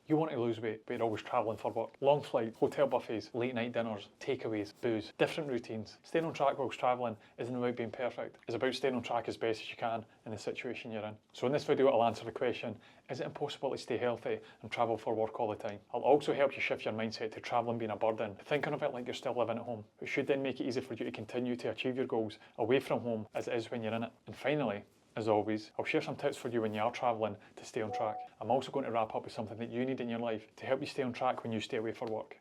You want to lose weight, but you're always travelling for work. Long flights, hotel buffets, late night dinners, takeaways, booze, different routines. Staying on track whilst travelling isn't about being perfect. It's about staying on track as best as you can in the situation you're in. So in this video, I'll answer the question, is it impossible to stay healthy and travel for work all the time? I'll also help you shift your mindset to travelling being a burden, thinking of it like you're still living at home, which should then make it easy for you to continue to achieve your goals away from home as it is when you're in it. And finally, as always, I'll share some tips for you when you are travelling to stay on track. I'm also going to wrap up with something that you need in your life to help you stay on track when you stay away for work.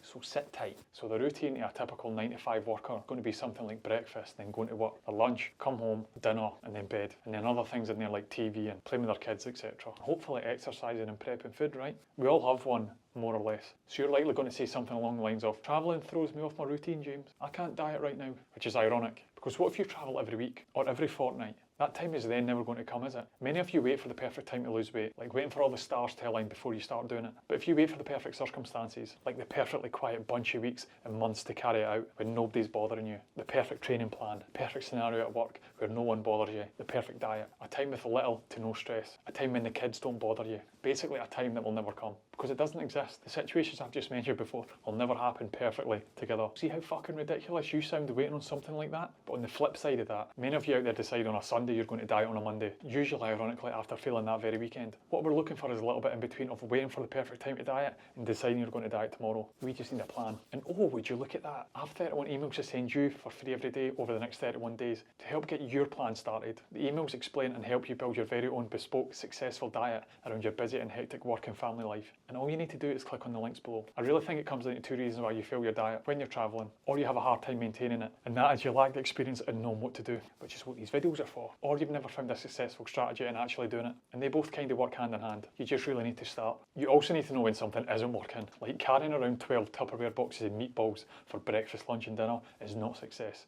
So sit tight. So the routine of a typical 9 to 5 worker is going to be something like breakfast, then going to work, or lunch, come home, dinner, and then bed. And then other things in there like TV and playing with their kids, etc. Hopefully exercising and prepping food, right? We all have one, more or less. So you're likely going to say something along the lines of, travelling throws me off my routine, James. I can't diet right now, which is ironic. Because what if you travel every week or every fortnight? That time is then never going to come, is it? Many of you wait for the perfect time to lose weight, like waiting for all the stars to align before you start doing it. But if you wait for the perfect circumstances, like the perfectly quiet bunch of weeks and months to carry it out when nobody's bothering you, the perfect training plan, perfect scenario at work where no one bothers you, the perfect diet, a time with little to no stress, a time when the kids don't bother you, basically a time that will never come. Because it doesn't exist. The situations I've just mentioned before will never happen perfectly together. See how fucking ridiculous you sound waiting on something like that? But on the flip side of that, many of you out there decide on a Sunday you're going to diet on a Monday, usually ironically after failing that very weekend. What we're looking for is a little bit in between of waiting for the perfect time to diet and deciding you're going to diet tomorrow. We just need a plan. And oh, would you look at that? I have 31 emails to send you for free every day over the next 31 days to help get your plan started. The emails explain and help you build your very own bespoke, successful diet around your busy and hectic work and family life. And all you need to do is click on the links below. I really think it comes down to 2 reasons why you fail your diet: when you're travelling, or you have a hard time maintaining it, and that is you lack the experience and knowing what to do, which is what these videos are for, or you've never found a successful strategy in actually doing it. And they both kind of work hand in hand. You just really need to start. You also need to know when something isn't working, like carrying around 12 Tupperware boxes of meatballs for breakfast, lunch and dinner is not success.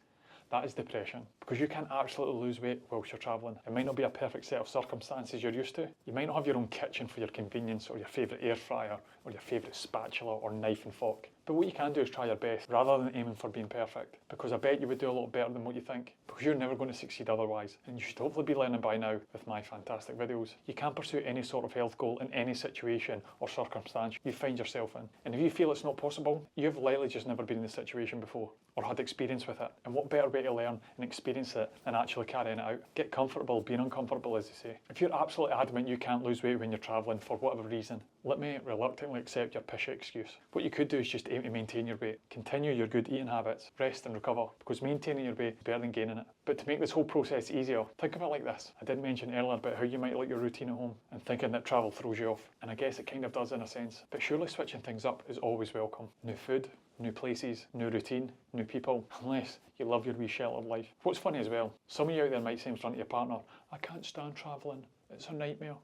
That is depression, because you can't absolutely lose weight whilst you're travelling. It might not be a perfect set of circumstances you're used to. You might not have your own kitchen for your convenience, or your favourite air fryer, or your favourite spatula or knife and fork. But what you can do is try your best, rather than aiming for being perfect, because I bet you would do a lot better than what you think, because you're never going to succeed otherwise. And you should hopefully be learning by now with my fantastic videos. You can pursue any sort of health goal in any situation or circumstance you find yourself in. And if you feel it's not possible, you've likely just never been in the situation before, or had experience with it. And what better way to learn and experience it than actually carrying it out? Get comfortable being uncomfortable, as they say. If you're absolutely adamant you can't lose weight when you're travelling for whatever reason, let me reluctantly accept your pishy excuse. What you could do is just aim to maintain your weight. Continue your good eating habits, rest and recover, because maintaining your weight is better than gaining it. But to make this whole process easier, think of it like this. I did mention earlier about how you might like your routine at home and thinking that travel throws you off. And I guess it kind of does in a sense. But surely switching things up is always welcome. New food, new places, new routine, new people, unless you love your wee sheltered life. What's funny as well, some of you out there might say in front of your partner, I can't stand travelling, it's a nightmare,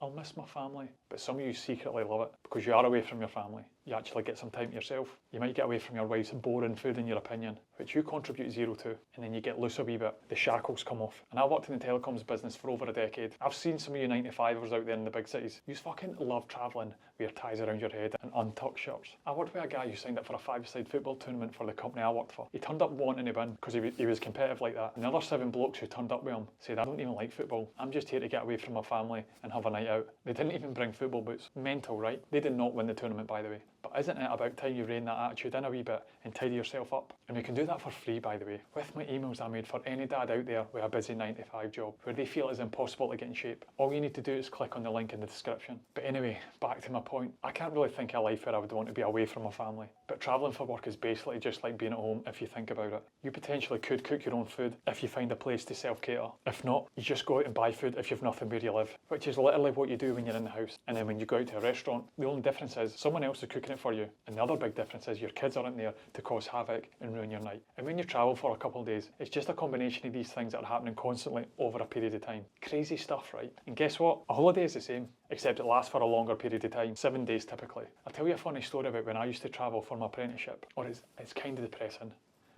I'll miss my family. But some of you secretly love it because you are away from your family. You actually get some time to yourself. You might get away from your wife's boring food in your opinion, which you contribute zero to, and then you get loose a wee bit. The shackles come off. And I worked in the telecoms business for over a decade. I've seen some of you 9-to-5ers out there in the big cities. You fucking love travelling with your ties around your head and untucked shirts. I worked with a guy who signed up for a 5-a-side football tournament for the company I worked for. He turned up wanting to win because he was competitive like that. And the other 7 blokes who turned up with him said, I don't even like football. I'm just here to get away from my family and have a night out. They didn't even bring football boots. Mental, right? They did not win the tournament, by the way. But isn't it about time you rein that attitude in a wee bit and tidy yourself up? And we can do that for free, by the way, with my emails I made for any dad out there with a busy 9-to-5 job where they feel it's impossible to get in shape. All you need to do is click on the link in the description. But anyway, back to my point. I can't really think of a life where I would want to be away from my family. But travelling for work is basically just like being at home if you think about it. You potentially could cook your own food if you find a place to self-cater. If not, you just go out and buy food if you've nothing where you live, which is literally what you do when you're in the house. And then when you go out to a restaurant, the only difference is someone else is cooking it for you. And the other big difference is your kids aren't there to cause havoc and ruin your night. And when you travel for a couple of days, it's just a combination of these things that are happening constantly over a period of time. Crazy stuff, right? And guess what? A holiday is the same, except it lasts for a longer period of time, 7 days typically. I'll tell you a funny story about when I used to travel for my apprenticeship, or it's kind of depressing.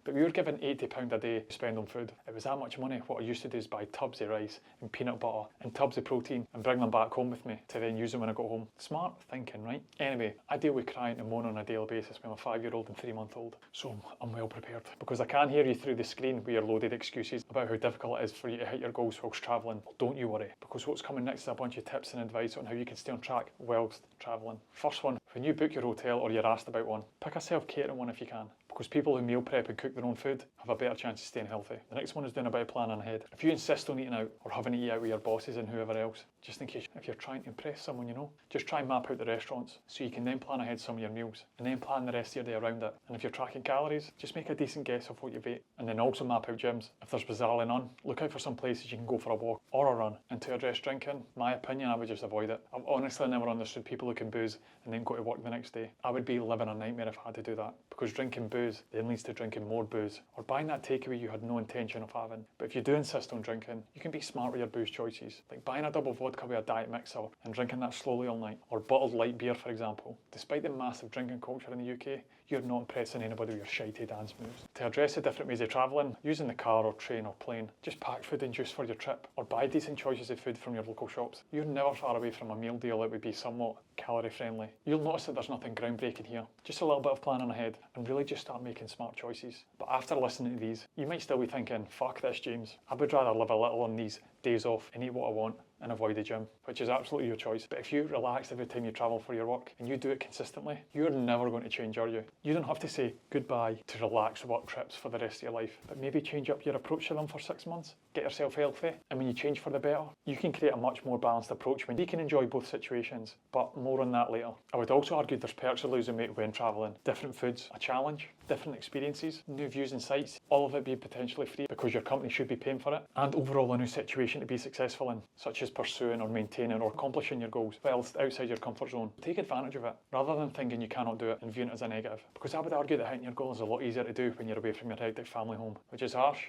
But we were given £80 a day to spend on food. It was that much money. What I used to do is buy tubs of rice and peanut butter and tubs of protein and bring them back home with me to then use them when I got home. Smart thinking, right? Anyway, I deal with crying and moaning on a daily basis with my 5-year-old and 3-month-old. So I'm well prepared because I can hear you through the screen with your loaded excuses about how difficult it is for you to hit your goals whilst travelling. Well, don't you worry, because what's coming next is a bunch of tips and advice on how you can stay on track whilst travelling. First one, when you book your hotel or you're asked about one, pick a self-catering one if you can, because people who meal prep and cook their own food have a better chance of staying healthy. The next one is doing a bit of planning ahead. If you insist on eating out or having to eat out with your bosses and whoever else, just in case if you're trying to impress someone you know, just try and map out the restaurants so you can then plan ahead some of your meals and then plan the rest of your day around it. And if you're tracking calories, just make a decent guess of what you've ate and then also map out gyms. If there's bizarrely none, look out for some places you can go for a walk or a run. And to address drinking, my opinion, I would just avoid it. I've honestly never understood people who can booze and then go to work the next day. I would be living a nightmare if I had to do that, because drinking booze then leads to drinking more booze or buying that takeaway you had no intention of having. But if you do insist on drinking, you can be smart with your booze choices, like buying a double vodka with a diet mixer and drinking that slowly all night, or bottled light beer for example. Despite the massive drinking culture in the UK, you're not impressing anybody with your shitey dance moves. To address the different ways of travelling, using the car or train or plane, just pack food and juice for your trip or buy decent choices of food from your local shops. You're never far away from a meal deal that would be somewhat calorie friendly. You'll notice that there's nothing groundbreaking here, just a little bit of planning ahead and really just start making smart choices. But after listening to these, you might still be thinking, fuck this James, I would rather live a little on these days off and eat what I want and avoid the gym, which is absolutely your choice. But if you relax every time you travel for your work and you do it consistently, you're never going to change, are you? You don't have to say goodbye to relaxed work trips for the rest of your life, but maybe change up your approach to them for 6 months, get yourself healthy, and when you change for the better, you can create a much more balanced approach when you can enjoy both situations. But more on that later. I would also argue there's perks of losing weight when travelling. Different foods, a challenge, different experiences, new views and sights, all of it being potentially free because your company should be paying for it, and overall a new situation to be successful in, such as pursuing or maintaining or accomplishing your goals whilst outside your comfort zone. Take advantage of it rather than thinking you cannot do it and viewing it as a negative, because I would argue that hitting your goal is a lot easier to do when you're away from your hectic family home, which is harsh,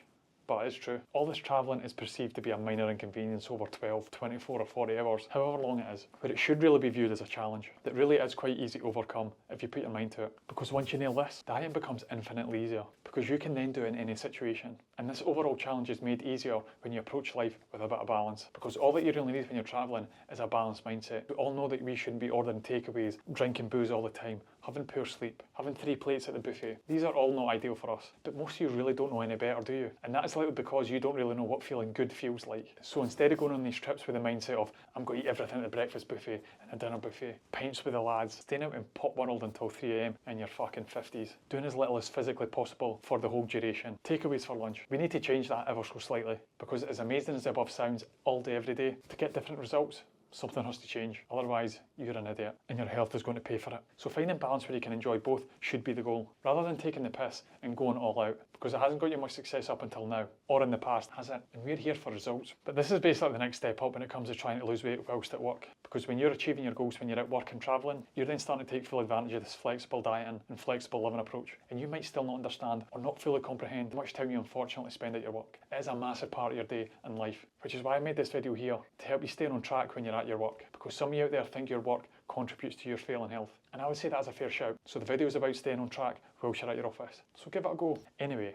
but it's true. All this travelling is perceived to be a minor inconvenience over 12, 24 or 40 hours, however long it is, but it should really be viewed as a challenge that really is quite easy to overcome if you put your mind to it. Because once you nail this, dieting becomes infinitely easier, because you can then do it in any situation. And this overall challenge is made easier when you approach life with a bit of balance, because all that you really need when you're travelling is a balanced mindset. We all know that we shouldn't be ordering takeaways, drinking booze all the time, having poor sleep, having 3 plates at the buffet. These are all not ideal for us, but most of you really don't know any better, do you? And that is likely because you don't really know what feeling good feels like. So instead of going on these trips with the mindset of, I'm going to eat everything at the breakfast buffet and the dinner buffet, pints with the lads, staying out in Pop World until 3 AM in your fucking 50s, doing as little as physically possible for the whole duration, takeaways for lunch. We need to change that ever so slightly, because as amazing as the above sounds, all day every day, to get different results, something has to change. Otherwise, you're an idiot and your health is going to pay for it. So finding balance where you can enjoy both should be the goal, rather than taking the piss and going all out, because it hasn't got you much success up until now, or in the past, has it? And we're here for results. But this is basically the next step up when it comes to trying to lose weight whilst at work, because when you're achieving your goals when you're at work and travelling, you're then starting to take full advantage of this flexible dieting and flexible living approach, and you might still not understand or not fully comprehend how much time you unfortunately spend at your work. It is a massive part of your day and life, which is why I made this video here, to help you stay on track when you're at your work, because some of you out there think your work contributes to your failing health, and I would say that's a fair shout. So the video is about staying on track whilst you're at your office, so give it a go. Anyway,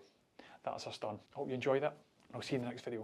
that's us done. Hope you enjoyed it, and I'll see you in the next video.